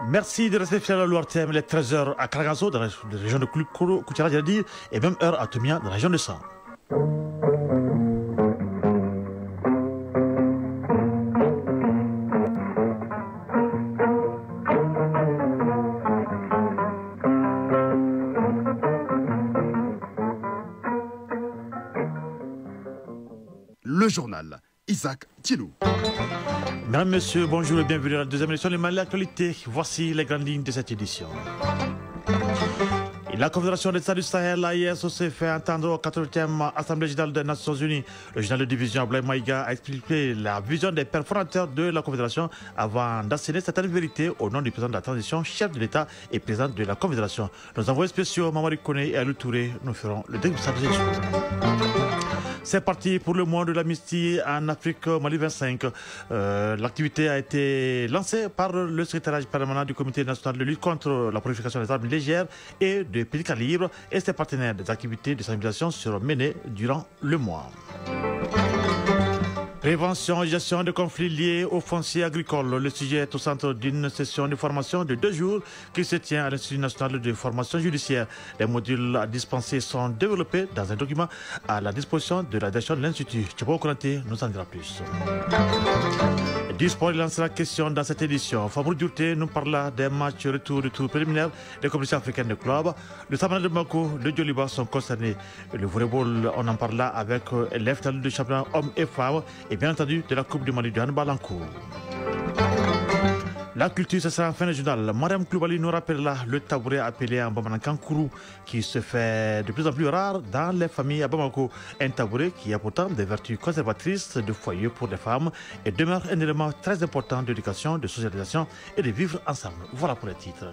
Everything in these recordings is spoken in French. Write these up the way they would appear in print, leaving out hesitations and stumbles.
Merci de rester fidèle à l'ORTM, les 13h à Karagazo, dans la région de Koutiara, et même heure à Tomia, dans la région de San. Le journal, Isaac Thielou. Mesdames, Messieurs, bonjour et bienvenue à la deuxième édition de Mali Actualité. Voici les grandes lignes de cette édition. Et la Confédération des États du Sahel, l'AIS, s'est fait entendre au 80e Assemblée générale des Nations Unies. Le général de division Abdoulaye Maïga a expliqué la vision des pères fondateurs de la Confédération avant d'asséner certaines vérités au nom du président de la transition, chef de l'État et président de la Confédération. Nos envoyés spéciaux, Mamadi Koné et Alou Touré, nous ferons le décryptage des jours. C'est parti pour le mois de l'amnistie en Afrique, Mali 25. L'activité a été lancée par le secrétariat permanent du Comité national de lutte contre la prolifération des armes légères et de petits calibres et ses partenaires. Des activités de sensibilisation seront menées durant le mois. Prévention et gestion des conflits liés aux fonciers agricoles. Le sujet est au centre d'une session de formation de 2 jours qui se tient à l'Institut national de formation judiciaire. Les modules à dispenser sont développés dans un document à la disposition de la direction de l'Institut. Thibaut Konaté nous en dira plus. Du sport, il lance la question dans cette édition. Fabrou Diourté nous parla des matchs retour préliminaire des compétitions africaines de clubs. Le Samana de Mako, le Djoliba sont concernés. Le volleyball, on en parla avec les finales de championnat hommes et femmes et bien entendu de la Coupe du Mali de handball en cours. La culture, ce sera en fin de journal. Mariam Kloubali nous rappellera le tabouret appelé en Bamanan Kourou qui se fait de plus en plus rare dans les familles à Bamako. Un tabouret qui a pourtant des vertus conservatrices de foyer pour les femmes et demeure un élément très important d'éducation, de socialisation et de vivre ensemble. Voilà pour les titres.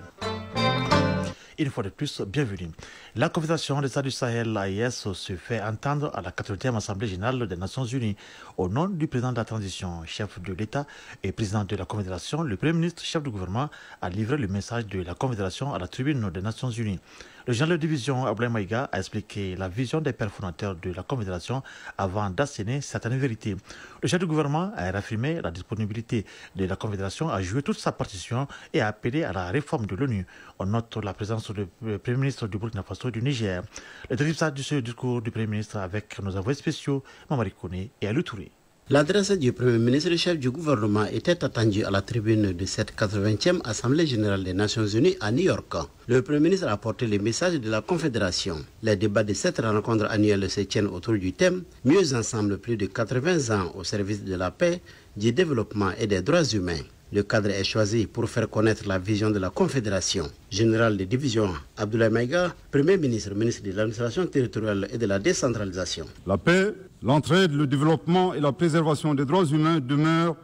Une fois de plus, bienvenue. La Confédération des États du Sahel, l'AIS, se fait entendre à la 80e Assemblée générale des Nations Unies. Au nom du président de la transition, chef de l'État et président de la Confédération, le Premier ministre, chef du gouvernement, a livré le message de la Confédération à la tribune des Nations Unies. Le général de division Abdoulaye Maïga a expliqué la vision des pères fondateurs de la Confédération avant d'asséner certaines vérités. Le chef du gouvernement a réaffirmé la disponibilité de la Confédération à jouer toute sa partition et a appelé à la réforme de l'ONU. On note la présence du Premier ministre du Burkina Faso et du Niger. Le décryptage de ce discours du Premier ministre avec nos envoyés spéciaux, Mamadi Koné et Alou Touré. L'adresse du Premier ministre et chef du gouvernement était attendue à la tribune de cette 80e Assemblée générale des Nations Unies à New York. Le Premier ministre a apporté le message de la Confédération. Les débats de cette rencontre annuelle se tiennent autour du thème « Mieux ensemble, plus de 80 ans au service de la paix, du développement et des droits humains ». Le cadre est choisi pour faire connaître la vision de la Confédération. Général de division Abdoulaye Maïga, Premier ministre, ministre de l'administration territoriale et de la décentralisation. La paix, l'entraide, le développement et la préservation des droits humains demeurent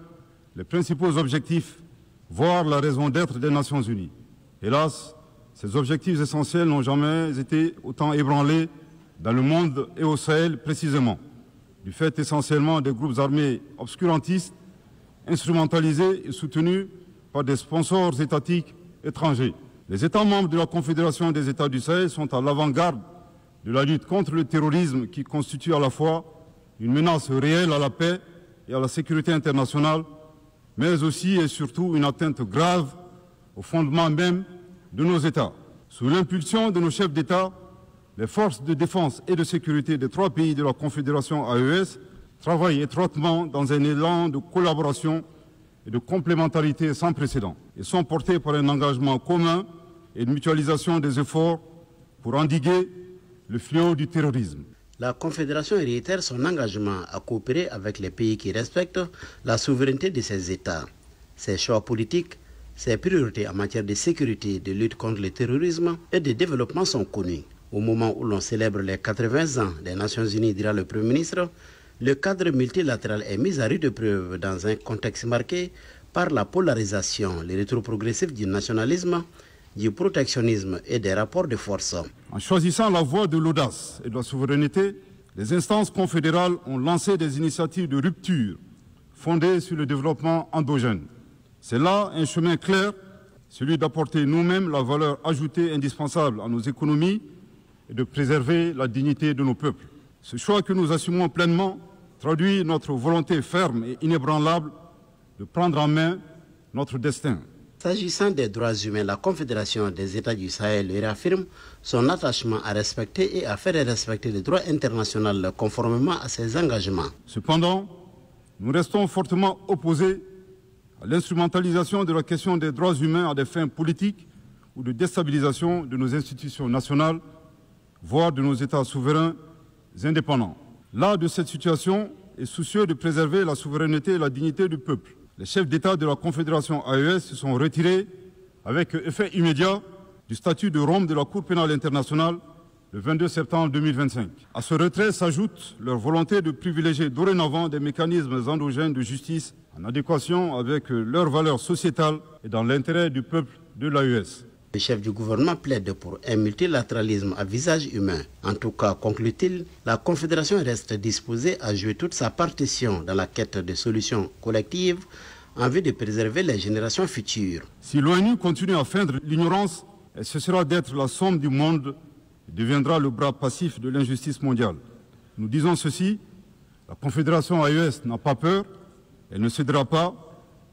les principaux objectifs, voire la raison d'être des Nations Unies. Hélas, ces objectifs essentiels n'ont jamais été autant ébranlés dans le monde et au Sahel précisément, du fait essentiellement des groupes armés obscurantistes instrumentalisés et soutenus par des sponsors étatiques étrangers. Les États membres de la Confédération des États du Sahel sont à l'avant-garde de la lutte contre le terrorisme qui constitue à la fois une menace réelle à la paix et à la sécurité internationale, mais aussi et surtout une atteinte grave au fondement même de nos États. Sous l'impulsion de nos chefs d'État, les forces de défense et de sécurité des 3 pays de la Confédération AES travaillent étroitement dans un élan de collaboration et de complémentarité sans précédent. Ils sont portés par un engagement commun et une mutualisation des efforts pour endiguer le fléau du terrorisme. La Confédération réitère son engagement à coopérer avec les pays qui respectent la souveraineté de ses États. Ses choix politiques, ses priorités en matière de sécurité, de lutte contre le terrorisme et de développement sont connues. Au moment où l'on célèbre les 80 ans des Nations Unies, dira le Premier ministre, le cadre multilatéral est mis à rude épreuve dans un contexte marqué par la polarisation, le retour progressif du nationalisme, du protectionnisme et des rapports de force. En choisissant la voie de l'audace et de la souveraineté, les instances confédérales ont lancé des initiatives de rupture fondées sur le développement endogène. C'est là un chemin clair, celui d'apporter nous-mêmes la valeur ajoutée indispensable à nos économies et de préserver la dignité de nos peuples. Ce choix que nous assumons pleinement traduit notre volonté ferme et inébranlable de prendre en main notre destin. S'agissant des droits humains, la Confédération des États du Sahel réaffirme son attachement à respecter et à faire respecter le droit international conformément à ses engagements. Cependant, nous restons fortement opposés à l'instrumentalisation de la question des droits humains à des fins politiques ou de déstabilisation de nos institutions nationales, voire de nos États souverains indépendants. Là de cette situation est soucieux de préserver la souveraineté et la dignité du peuple. Les chefs d'État de la Confédération AES se sont retirés avec effet immédiat du statut de Rome de la Cour pénale internationale le 22 septembre 2025. À ce retrait s'ajoute leur volonté de privilégier dorénavant des mécanismes endogènes de justice en adéquation avec leurs valeurs sociétales et dans l'intérêt du peuple de l'AES. Le chef du gouvernement plaide pour un multilatéralisme à visage humain. En tout cas, conclut-il, la Confédération reste disposée à jouer toute sa partition dans la quête de solutions collectives en vue de préserver les générations futures. Si l'ONU continue à feindre l'ignorance, elle cessera d'être la somme du monde et deviendra le bras passif de l'injustice mondiale. Nous disons ceci, la Confédération AES n'a pas peur, elle ne cédera pas,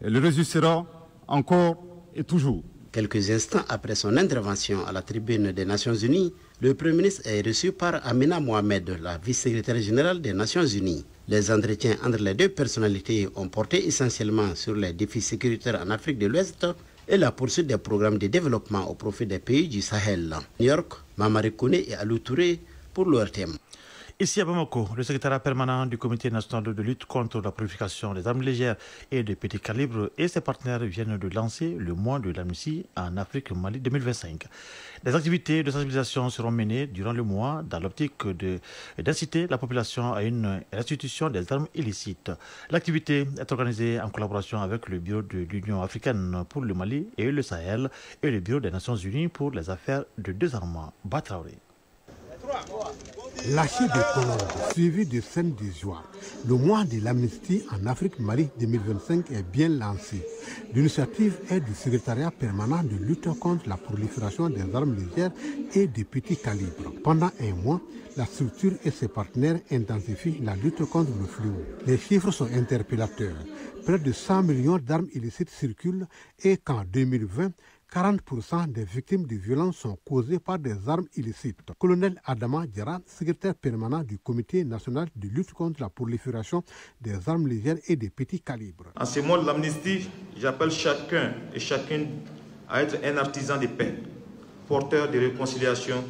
elle résistera encore et toujours. Quelques instants après son intervention à la tribune des Nations Unies, le Premier ministre est reçu par Amina Mohamed, la vice-secrétaire générale des Nations Unies. Les entretiens entre les deux personnalités ont porté essentiellement sur les défis sécuritaires en Afrique de l'Ouest et la poursuite des programmes de développement au profit des pays du Sahel. New York, Mamari Kone et Alou Touré pour l'ORTM. Ici à Bamako, le secrétariat permanent du Comité national de lutte contre la prolifération des armes légères et de petits calibres et ses partenaires viennent de lancer le mois de l'amnistie en Afrique Mali 2025. Des activités de sensibilisation seront menées durant le mois dans l'optique d'inciter la population à une restitution des armes illicites. L'activité est organisée en collaboration avec le Bureau de l'Union africaine pour le Mali et le Sahel et le Bureau des Nations unies pour les affaires de désarmement. Batraoré. Lâcher des colons, suivi de scènes de joie. Le mois de l'amnistie en Afrique Mali 2025 est bien lancé. L'initiative est du secrétariat permanent de lutte contre la prolifération des armes légères et des petits calibres. Pendant un mois, la structure et ses partenaires intensifient la lutte contre le fléau. Les chiffres sont interpellateurs. Près de 100 millions d'armes illicites circulent et qu'en 2020, 40% des victimes de violences sont causées par des armes illicites. Colonel Adama Diarra, secrétaire permanent du Comité national de lutte contre la prolifération des armes légères et des petits calibres. En ce mois de l'amnistie, j'appelle chacun et chacune à être un artisan de paix, porteur de réconciliation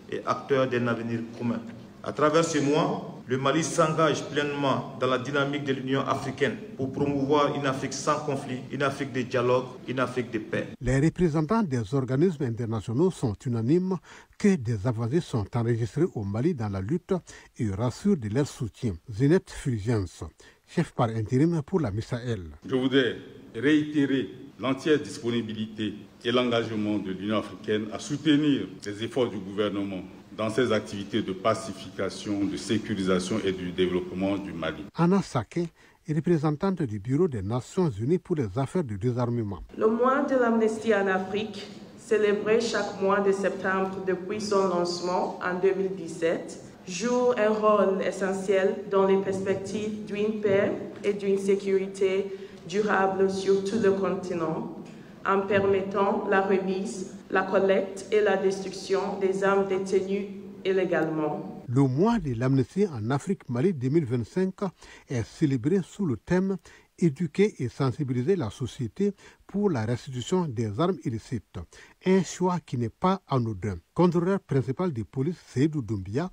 et acteur d'un avenir commun. À travers ce mois, le Mali s'engage pleinement dans la dynamique de l'Union africaine pour promouvoir une Afrique sans conflit, une Afrique de dialogue, une Afrique de paix. Les représentants des organismes internationaux sont unanimes que des avancées sont enregistrées au Mali dans la lutte et rassurent de leur soutien. Zinette Fulgence, chef par intérim pour la MISAEL. Je voudrais réitérer l'entière disponibilité et l'engagement de l'Union africaine à soutenir les efforts du gouvernement dans ses activités de pacification, de sécurisation et du développement du Mali. Anna Saké est représentante du Bureau des Nations Unies pour les affaires de désarmement. Le mois de l'amnistie en Afrique, célébré chaque mois de septembre depuis son lancement en 2017, joue un rôle essentiel dans les perspectives d'une paix et d'une sécurité durable sur tout le continent, en permettant la remise, la collecte et la destruction des armes détenues illégalement. Le mois de l'amnistie en Afrique Mali 2025 est célébré sous le thème « Éduquer et sensibiliser la société pour la restitution des armes illicites ». Un choix qui n'est pas anodin. Contrôleur principal de police Seydou Doumbia,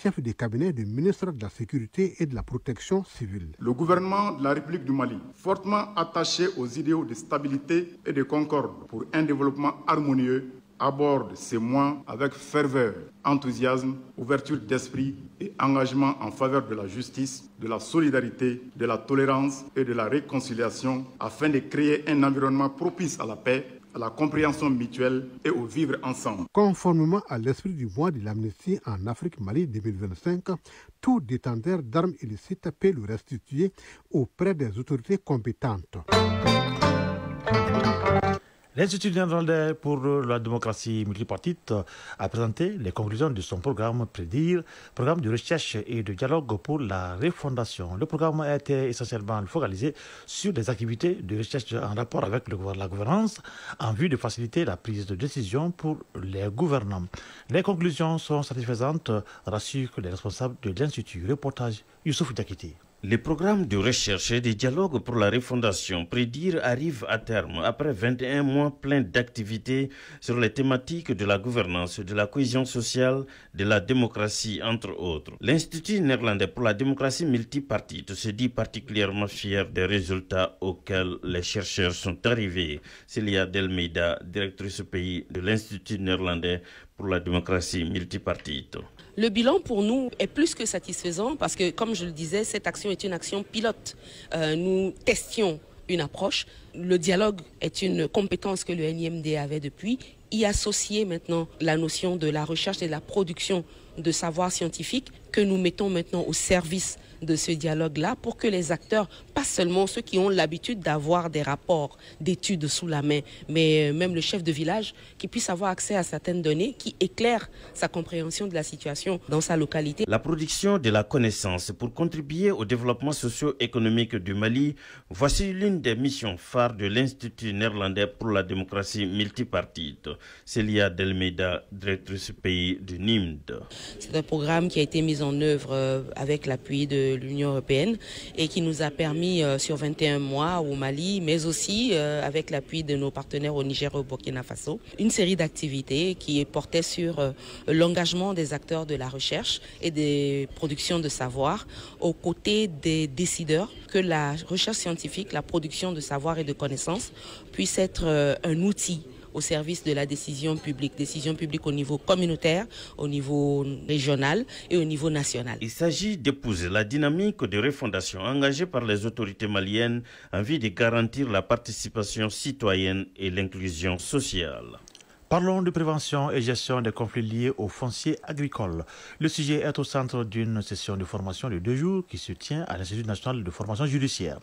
chef de cabinet du ministre de la Sécurité et de la Protection civile. Le gouvernement de la République du Mali, fortement attaché aux idéaux de stabilité et de concorde pour un développement harmonieux, aborde ces mois avec ferveur, enthousiasme, ouverture d'esprit et engagement en faveur de la justice, de la solidarité, de la tolérance et de la réconciliation afin de créer un environnement propice à la paix, à la compréhension mutuelle et au vivre ensemble. Conformément à l'esprit du mois de l'amnistie en Afrique Mali 2025, tout détenteur d'armes illicites peut le restituer auprès des autorités compétentes. L'Institut néerlandais pour la démocratie multipartite a présenté les conclusions de son programme Prédire, programme de recherche et de dialogue pour la refondation. Le programme a été essentiellement focalisé sur des activités de recherche en rapport avec la gouvernance en vue de faciliter la prise de décision pour les gouvernants. Les conclusions sont satisfaisantes, rassurent les responsables de l'Institut. Reportage Youssouf Diakité. Le programme de recherche et de dialogue pour la refondation Prédire arrive à terme après 21 mois pleins d'activités sur les thématiques de la gouvernance, de la cohésion sociale, de la démocratie, entre autres. L'Institut néerlandais pour la démocratie multipartite se dit particulièrement fier des résultats auxquels les chercheurs sont arrivés. Célia Delmeida, directrice pays de l'Institut néerlandais pour la démocratie multipartite. Le bilan pour nous est plus que satisfaisant parce que, comme je le disais, cette action est une action pilote. Nous testions une approche. Le dialogue est une compétence que le NIMD avait depuis. Y associer maintenant la notion de la recherche et de la production de savoir scientifique que nous mettons maintenant au service de ce dialogue-là pour que les acteurs, pas seulement ceux qui ont l'habitude d'avoir des rapports d'études sous la main, mais même le chef de village, qui puisse avoir accès à certaines données qui éclairent sa compréhension de la situation dans sa localité. La production de la connaissance pour contribuer au développement socio-économique du Mali, voici l'une des missions phares de l'Institut néerlandais pour la démocratie multipartite. Célia Delmeida, directrice pays du NIMD. C'est un programme qui a été mis en œuvre avec l'appui de l'Union européenne et qui nous a permis sur 21 mois au Mali, mais aussi avec l'appui de nos partenaires au Niger et au Burkina Faso, une série d'activités qui portaient sur l'engagement des acteurs de la recherche et des productions de savoir aux côtés des décideurs, que la recherche scientifique, la production de savoir et de connaissances puisse être un outil au service de la décision publique au niveau communautaire, au niveau régional et au niveau national. Il s'agit d'épouser la dynamique de refondation engagée par les autorités maliennes en vue de garantir la participation citoyenne et l'inclusion sociale. Parlons de prévention et gestion des conflits liés aux fonciers agricoles. Le sujet est au centre d'une session de formation de 2 jours qui se tient à l'Institut national de formation judiciaire.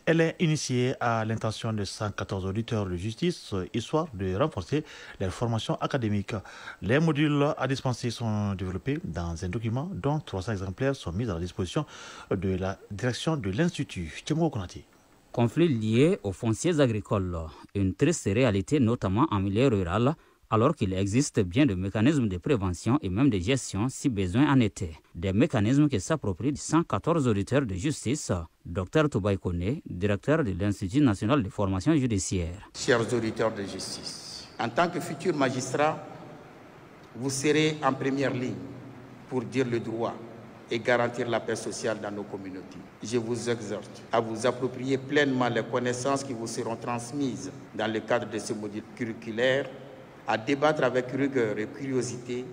Elle est initiée à l'intention de 114 auditeurs de justice, histoire de renforcer leur formation académique. Les modules à dispenser sont développés dans un document dont 300 exemplaires sont mis à la disposition de la direction de l'Institut. Tchemo Konati. Conflits liés aux fonciers agricoles, une triste réalité notamment en milieu rural, alors qu'il existe bien de mécanismes de prévention et même de gestion si besoin en était. Des mécanismes qui s'approprient 114 auditeurs de justice. Dr Toubaï Kone, directeur de l'Institut national de formation judiciaire. Chers auditeurs de justice, en tant que futurs magistrats, vous serez en première ligne pour dire le droit et garantir la paix sociale dans nos communautés. Je vous exhorte à vous approprier pleinement les connaissances qui vous seront transmises dans le cadre de ce module curriculaire, à débattre avec rigueur et curiosité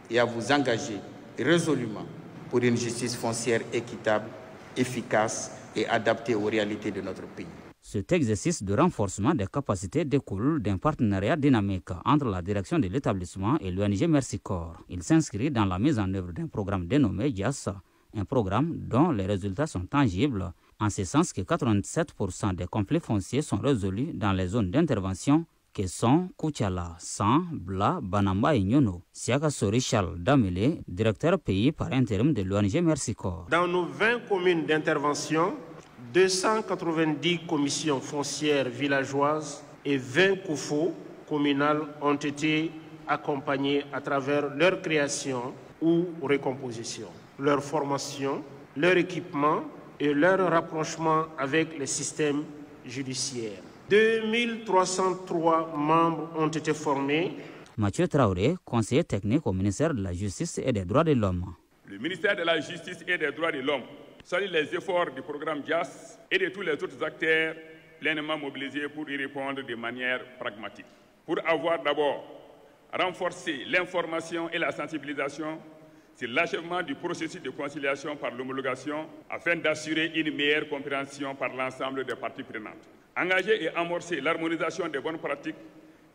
et à vous engager résolument pour une justice foncière équitable, efficace et adaptée aux réalités de notre pays. Cet exercice de renforcement des capacités découle d'un partenariat dynamique entre la direction de l'établissement et l'ONG Mercy Corps. Il s'inscrit dans la mise en œuvre d'un programme dénommé JAS, un programme dont les résultats sont tangibles, en ce sens que 87% des conflits fonciers sont résolus dans les zones d'intervention que sont Kouchala, San, Bla, Banamba et Nyono. Siaka Sorichal Damele, directeur pays par intérim de l'ONG Mercy Corps. Dans nos 20 communes d'intervention, 290 commissions foncières villageoises et 20 COFO communales ont été accompagnées à travers leur création ou recomposition, leur formation, leur équipement et leur rapprochement avec les systèmes judiciaires. 2303 membres ont été formés. Mathieu Traoré, conseiller technique au ministère de la Justice et des Droits de l'Homme. Le ministère de la Justice et des Droits de l'Homme salue les efforts du programme JAS et de tous les autres acteurs pleinement mobilisés pour y répondre de manière pragmatique. Pour avoir d'abord renforcé l'information et la sensibilisation sur l'achèvement du processus de conciliation par l'homologation afin d'assurer une meilleure compréhension par l'ensemble des parties prenantes. Engager et amorcer l'harmonisation des bonnes pratiques,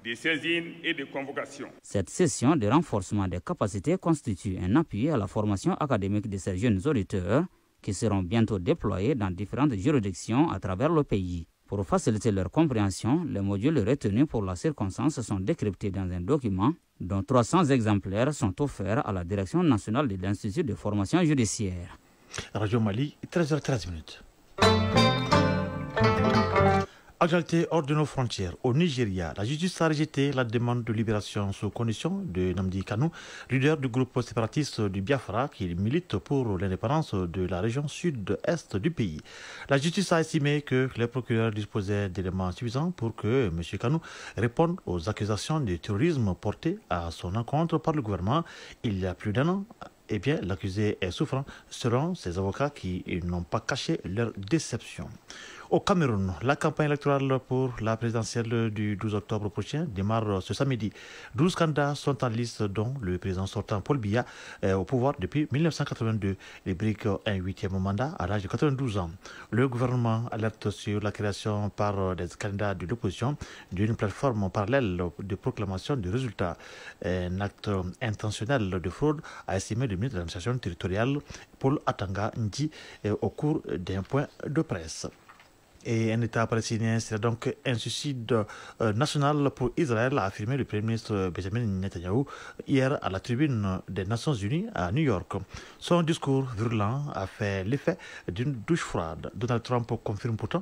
des saisines et des convocations. Cette session de renforcement des capacités constitue un appui à la formation académique de ces jeunes auditeurs qui seront bientôt déployés dans différentes juridictions à travers le pays. Pour faciliter leur compréhension, les modules retenus pour la circonstance sont décryptés dans un document dont 300 exemplaires sont offerts à la Direction nationale de l'Institut de formation judiciaire. Radio Mali, 13h13. Actualité hors de nos frontières. Au Nigeria, la justice a rejeté la demande de libération sous condition de Nnamdi Kanu, leader du groupe séparatiste du Biafra qui milite pour l'indépendance de la région sud-est du pays. La justice a estimé que les procureurs disposaient d'éléments suffisants pour que M. Kanu réponde aux accusations de terrorisme portées à son encontre par le gouvernement il y a plus d'un an. Eh bien, l'accusé est souffrant selon ses avocats qui n'ont pas caché leur déception. Au Cameroun, la campagne électorale pour la présidentielle du 12 octobre prochain démarre ce samedi. 12 candidats sont en liste, dont le président sortant Paul Biya, au pouvoir depuis 1982. Il brigue un 8e mandat à l'âge de 92 ans. Le gouvernement alerte sur la création par des candidats de l'opposition d'une plateforme parallèle de proclamation de résultats. Un acte intentionnel de fraude, a estimé le ministre de l'administration territoriale Paul Atanga Ndi au cours d'un point de presse. Et un État palestinien serait donc un suicide national pour Israël, a affirmé le Premier ministre Benjamin Netanyahu hier à la tribune des Nations Unies à New York. Son discours virulent a fait l'effet d'une douche froide. Donald Trump confirme pourtant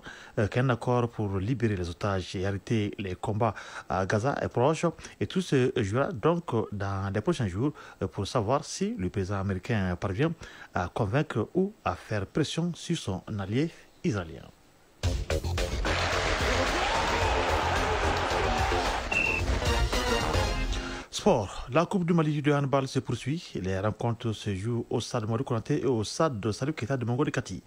qu'un accord pour libérer les otages et arrêter les combats à Gaza est proche, et tout se jouera donc dans les prochains jours pour savoir si le président américain parvient à convaincre ou à faire pression sur son allié israélien. Sport. La Coupe du Mali de handball se poursuit. Les rencontres se jouent au stade Mori Konaté et au stade de Salou Keita de Mongo-Kati.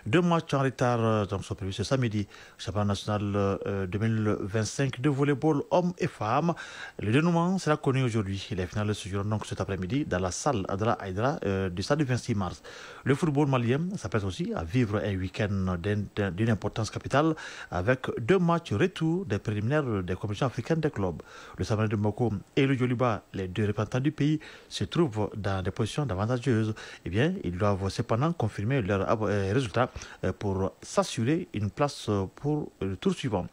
2 matchs en retard sont prévus ce samedi. Championnat national 2025 de volleyball hommes et femmes. Le dénouement sera connu aujourd'hui. Les finales se joueront donc cet après-midi dans la salle Adra Aïdra du stade du 26 mars. Le football malien s'apprête aussi à vivre un week-end d'une importance capitale avec 2 matchs retour des préliminaires des compétitions africaines des clubs. Le Samuel de Moko et le Joliba, les 2 représentants du pays, se trouvent dans des positions avantageuses. Eh bien, ils doivent cependant confirmer leurs résultats pour s'assurer une place pour le tour suivant.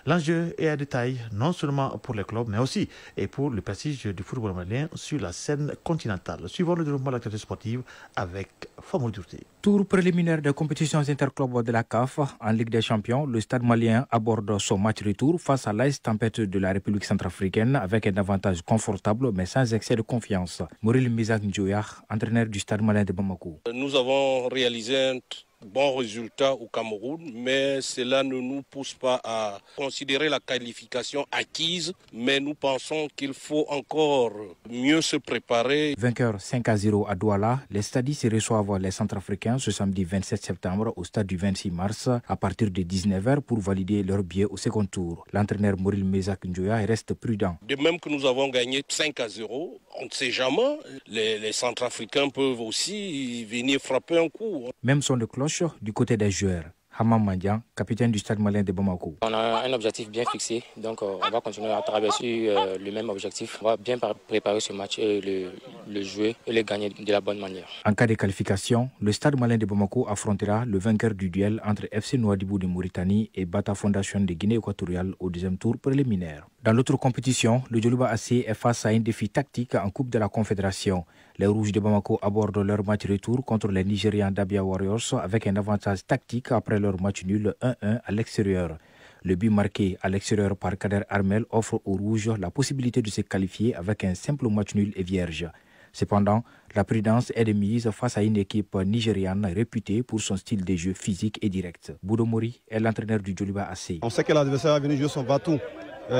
L'enjeu est à détail, non seulement pour les clubs, mais aussi et pour le prestige du football malien sur la scène continentale. Suivons le développement de l'activité sportive avec Famou Durté. Tour préliminaire des compétitions interclubs de la CAF en Ligue des Champions, le stade malien aborde son match retour face à l'AS Tempête de la République centrafricaine avec un avantage confortable mais sans excès de confiance. Moril Mizak Ndjoya, entraîneur du stade malien de Bamako. Nous avons réalisé un bon résultat au Cameroun, mais cela ne nous pousse pas à considérer la qualification acquise, mais nous pensons qu'il faut encore mieux se préparer. Vainqueur 5-0 à Douala, les stadistes reçoivent les Centrafricains ce samedi 27 septembre au stade du 26 mars à partir de 19h pour valider leur billet au second tour. L'entraîneur Moril Mezak Ndjoya reste prudent. De même que nous avons gagné 5-0, on ne sait jamais, les Centrafricains peuvent aussi venir frapper un coup. Même son de cloche du côté des joueurs. Hamam Mandian, capitaine du stade malien de Bamako. On a un objectif bien fixé, donc on va continuer à traverser le même objectif. On va bien préparer ce match et le jouer et le gagner de la bonne manière. En cas de qualification, le stade malien de Bamako affrontera le vainqueur du duel entre FC Nouadhibou de Mauritanie et Bata Fondation de Guinée équatoriale au deuxième tour préliminaire. Dans l'autre compétition, le Djoliba AC est face à un défi tactique en Coupe de la Confédération. Les Rouges de Bamako abordent leur match retour contre les Nigérians d'Abia Warriors avec un avantage tactique après leur match nul 1-1 à l'extérieur. Le but marqué à l'extérieur par Kader Armel offre aux Rouges la possibilité de se qualifier avec un simple match nul et vierge. Cependant, la prudence est de mise face à une équipe nigériane réputée pour son style de jeu physique et direct. Boudomori est l'entraîneur du Djoliba AC. On sait que l'adversaire est venu jouer son va-tout. Nous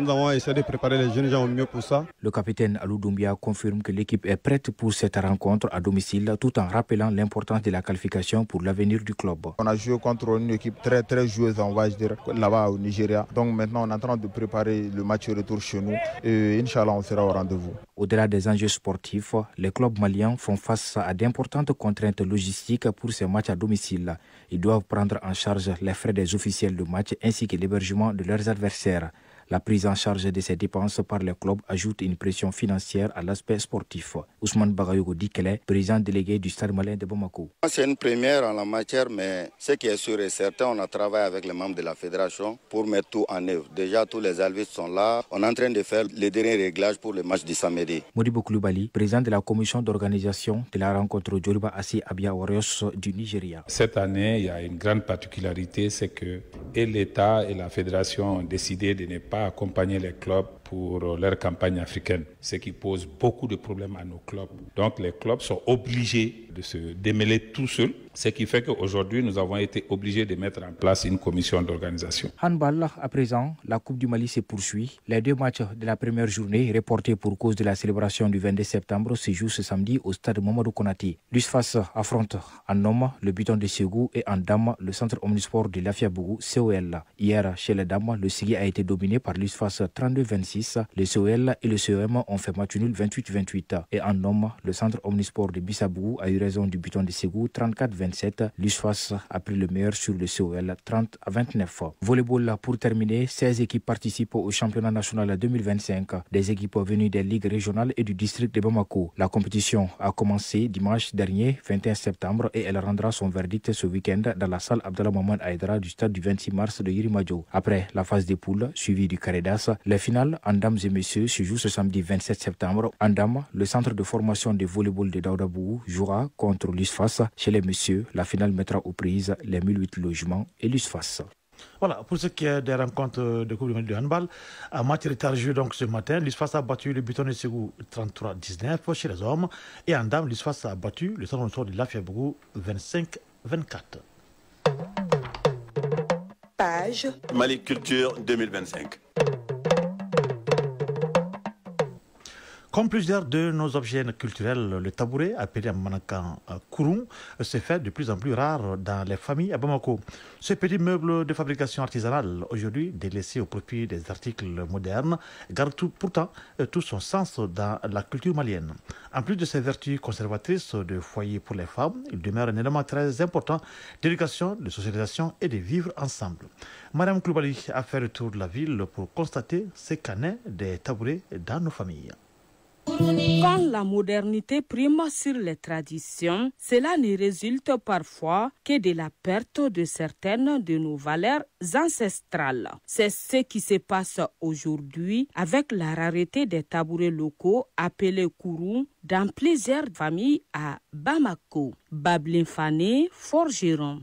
avons essayé de préparer les jeunes gens au mieux pour ça. Le capitaine Alou Doumbia confirme que l'équipe est prête pour cette rencontre à domicile tout en rappelant l'importance de la qualification pour l'avenir du club. On a joué contre une équipe très joueuse, on va dire, là-bas au Nigeria. Donc maintenant on est en train de préparer le match retour chez nous et Inch'Allah on sera au rendez-vous. Au-delà des enjeux sportifs, les clubs maliens font face à d'importantes contraintes logistiques pour ces matchs à domicile. Ils doivent prendre en charge les frais des officiels de match ainsi que l'hébergement de leurs adversaires. La prise en charge de ces dépenses par les clubs ajoute une pression financière à l'aspect sportif. Ousmane Bagayogo Dikele, président délégué du Stade malien de Bamako. C'est une première en la matière, mais ce qui est sûr et certain, on a travaillé avec les membres de la fédération pour mettre tout en œuvre. Déjà, tous les arbitres sont là. On est en train de faire les derniers réglages pour le match du samedi. Modibo Koulibaly, président de la commission d'organisation de la rencontre Djoliba Assi Abia Warriors du Nigeria. Cette année, il y a une grande particularité, c'est que et l'État et la fédération ont décidé de ne pas accompagner les clubs pour leur campagne africaine, ce qui pose beaucoup de problèmes à nos clubs. Donc les clubs sont obligés de se démêler tout seuls, ce qui fait qu'aujourd'hui nous avons été obligés de mettre en place une commission d'organisation. Handball, à présent, la Coupe du Mali se poursuit. Les 2 matchs de la première journée, reportés pour cause de la célébration du 22 septembre, se jouent ce samedi au stade Mamadou Konaté. L'USFAS affronte en homme le Buton de Ségou et en dame le centre omnisport de Lafiabougou, COL. Hier, chez les dames, le Sigui a été dominé par l'USFAS 32-26. Le COL et le COM ont fait match nul 28-28. Et en homme, le centre omnisport de Bissabougou a eu raison du Buton de Ségou 34-27. L'USFAS a pris le meilleur sur le COL 30-29. Volleyball pour terminer, 16 équipes participent au championnat national 2025. Des équipes venues des ligues régionales et du district de Bamako. La compétition a commencé dimanche dernier, 21 septembre, et elle rendra son verdict ce week-end dans la salle Abdallah Maman Aïdara du stade du 26 mars de Yirimadio. Après la phase des poules, suivie du Caredas, les finales en dames et messieurs se jouent ce samedi 27 septembre. En dames, le centre de formation de volleyball de Daoudabougou jouera contre l'USFAS. Chez les messieurs, la finale mettra aux prises les 1008 logements et l'USFAS. Voilà, pour ce qui est des rencontres de Coupe du Monde de handball, à match retardé donc ce matin, l'USFAS a battu le Buton de Ségou 33-19 chez les hommes et en dames, l'USFAS a battu le centre de Lafiabougou 25-24. Page Mali Culture 2025. Comme plusieurs de nos objets culturels, le tabouret, appelé en Manakan Kouroum, se fait de plus en plus rare dans les familles à Bamako. Ce petit meuble de fabrication artisanale, aujourd'hui délaissé au profit des articles modernes, garde pourtant tout son sens dans la culture malienne. En plus de ses vertus conservatrices de foyer pour les femmes, il demeure un élément très important d'éducation, de socialisation et de vivre ensemble. Madame Koulibaly a fait le tour de la ville pour constater ce qu'en est des tabourets dans nos familles. Quand la modernité prime sur les traditions, cela ne résulte parfois que de la perte de certaines de nos valeurs ancestrales. C'est ce qui se passe aujourd'hui avec la rareté des tabourets locaux appelés Kouroum dans plusieurs familles à Bamako. Bablin Fane, forgeron.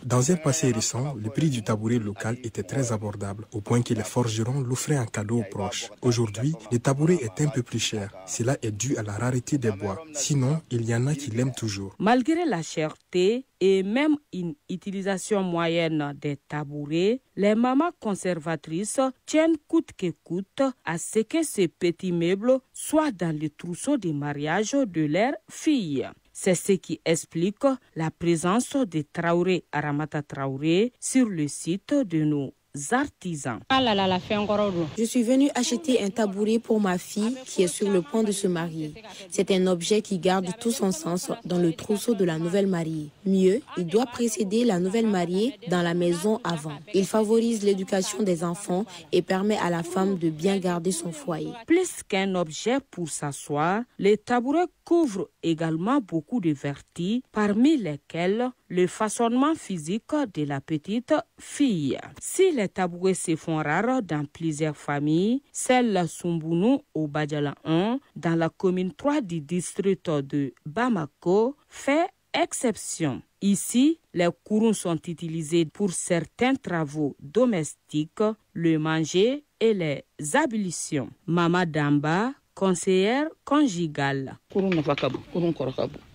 Dans un passé récent, le prix du tabouret local était très abordable, au point que les forgerons l'offraient en cadeau aux proches. Aujourd'hui, le tabouret est un peu plus cher. Cela est dû à la rareté des bois. Sinon, il y en a qui l'aiment toujours. Malgré la cherté et même une utilisation moyenne des tabourets, les mamans conservatrices tiennent coûte que coûte à ce que ces petits meubles soient dans le trousseau de mariage de leurs filles. C'est ce qui explique la présence de Traoré Aramata Traoré sur le site de nos artisans. Je suis venue acheter un tabouret pour ma fille qui est sur le point de se marier. C'est un objet qui garde tout son sens dans le trousseau de la nouvelle mariée. Mieux, il doit précéder la nouvelle mariée dans la maison avant. Il favorise l'éducation des enfants et permet à la femme de bien garder son foyer. Plus qu'un objet pour s'asseoir, les tabourets couvrent également beaucoup de vertus, parmi lesquelles le façonnement physique de la petite fille. Si les tabourets se font rares dans plusieurs familles, celle Sumbunu au Badjala 1, dans la commune 3 du district de Bamako, fait exception. Ici, les Kouroums sont utilisés pour certains travaux domestiques, le manger et les ablutions. Mama Damba, conseillère conjugale.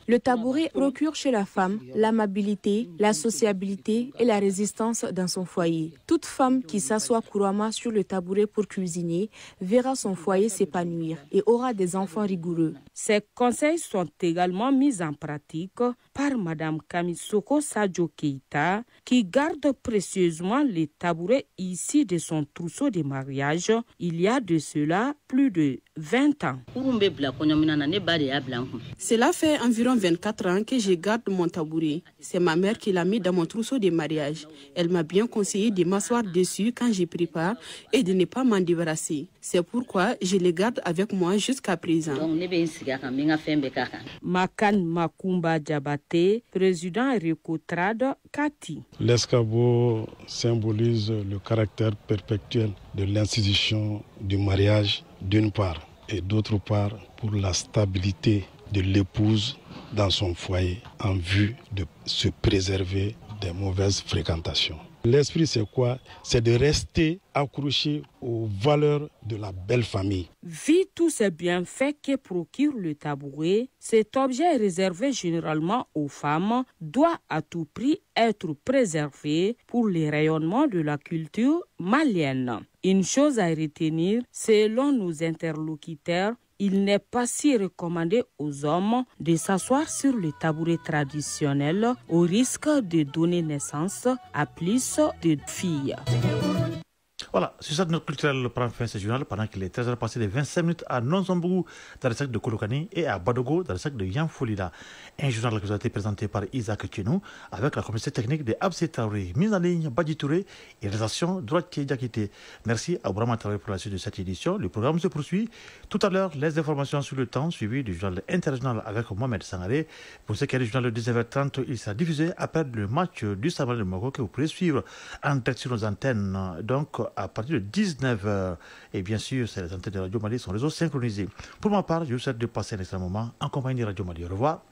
Le tabouret procure chez la femme l'amabilité, la sociabilité et la résistance dans son foyer. Toute femme qui s'assoit couramment sur le tabouret pour cuisiner verra son foyer s'épanouir et aura des enfants rigoureux. Ces conseils sont également mis en pratique par Madame Kamisoko Sadio Keita, qui garde précieusement les tabourets ici de son trousseau de mariage il y a de cela plus de 20 ans. Cela fait environ environ 24 ans que je garde mon tabouret. C'est ma mère qui l'a mis dans mon trousseau de mariage. Elle m'a bien conseillé de m'asseoir dessus quand j'y prépare et de ne pas m'en débarrasser. C'est pourquoi je le garde avec moi jusqu'à présent. Makan Makumba Diabaté, président Recotrade Kati. L'escabeau symbolise le caractère perpétuel de l'institution du mariage d'une part et d'autre part pour la stabilité de l'épouse dans son foyer en vue de se préserver des mauvaises fréquentations. L'esprit, c'est quoi? C'est de rester accroché aux valeurs de la belle famille. Vu tous ces bienfaits que procure le tabouret, cet objet réservé généralement aux femmes doit à tout prix être préservé pour le rayonnement de la culture malienne. Une chose à retenir, selon nos interlocuteurs, il n'est pas si recommandé aux hommes de s'asseoir sur le tabouret traditionnel au risque de donner naissance à plus de filles. Voilà, c'est ça notre culturel prend fin ce journal pendant qu'il est 13h passé de 25 minutes à Nonzambou dans le secteur de Kolokani et à Badogo dans le secteur de Yanfolida. Un journal qui vous a été présenté par Isaac Tchenou avec la communauté technique de Absé Traoré, mise en ligne Badji Touré et réalisation Droitier Diakité. Merci à Brahma Traoré pour la suite de cette édition. Le programme se poursuit. Tout à l'heure, les informations sur le temps suivi du journal international avec Mohamed Sangaré. Pour ce qui est du journal de 19h30, il sera diffusé après le match du Samal de Moko que vous pourrez suivre en direct sur nos antennes. Donc, à partir de 19h. Et bien sûr, c'est les antennes de Radio Mali, son réseau synchronisé. Pour ma part, je vous souhaite de passer un excellent moment en compagnie de Radio Mali. Au revoir.